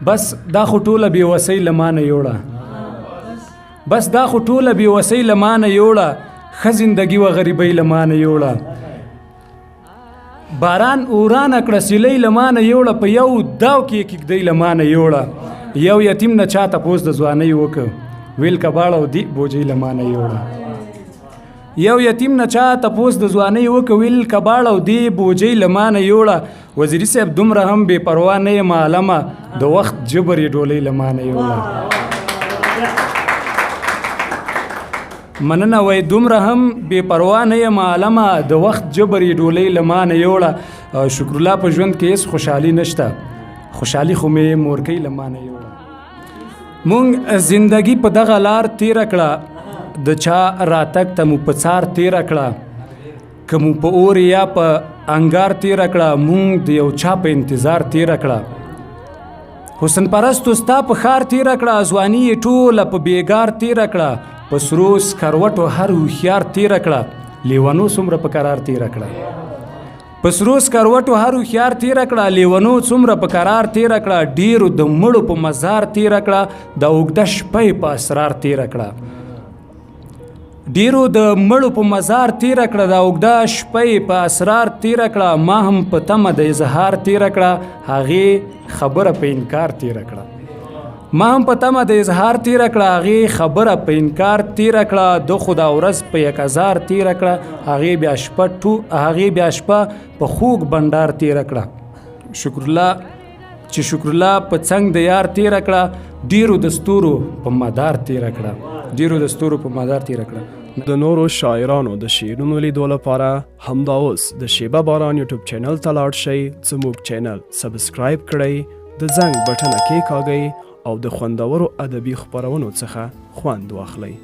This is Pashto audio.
بس دا خو ټوله بېوسۍ له مانه یوړه بس دا خو ټوله بېوسۍ له مانه یوړه ښه زندګي وه غریبۍ له مانه یوړه باران اورانه کړه سیلۍ له مانه یوړه په یو داو کې یې کېږدۍ له مانه یوړه یو یتیم نه چا تپوس د ځوانۍ وکړه ویل کباړه او دی بوجۍ له مانه یوړه یو یتیم نه چا تپوس د ځوانۍ وکړه ویل کباړه او دی بوجۍ له مانه یوړه وزیري صاحب دومره هم بې پروا نه یم عالمه د وخت جبر یې ډولۍ له مانه یوړه مننه وای دومره هم بې پروا نه یم عالمه د وخت جبر یې ډولۍ له مانه یوړه شکر الله په ژوند کې هېڅ خوشحالي نشته خوشحالي خو مې مورکۍ له مانه یوړه مونږ زندګي په دغه لار تیره کړه د چا راتګ ته مو په څار تیره کړه که مو په اور یا په انګار تیره کړه مونږ د یو چا په انتظار تیره کړه حسن پرستو ستا په ښار تیره کړه ځواني یې ټوله په بېګار تیره کړه په سرو سکروټو هر هوښیار تیره کړه لیونو څومره په قرار تیره کړه په سرو سکروټو هر هوښیار تیره کړه لیونو څومره په قرار تیره کړه ډیرو د مړو په مزار تیره کړه د اوږده شپۍ په اسرار تیره کړه ډیرو د مړو په مزار تیره کړه د اوږده شپۍ په اسرار تیره کړه ما هم په تمه د اظهار تیره کړه هغې خبره په انکار تیره کړه ما هم په تمه د اظهار تیره کړه هغې خبره په انکار تیره کړه د خو دا ورځ په 1000 تیره کړه هغې بیا شپه په خوږ بنډار تیره کړه شکر الله په څنګ د یار تیره کړه ډیرو د ستورو په مدار تیره کړه د نورو شاعرانو د شعرونو لیدو لپاره همدا اوس د شیبه باران یوټیوب چینل ته لاړ شئ زموږ چینل سبسکرایب کړئ د زنګ بټنه کېکاږئ او د خوندورو ادبي خپرونو څخه خوند واخلئ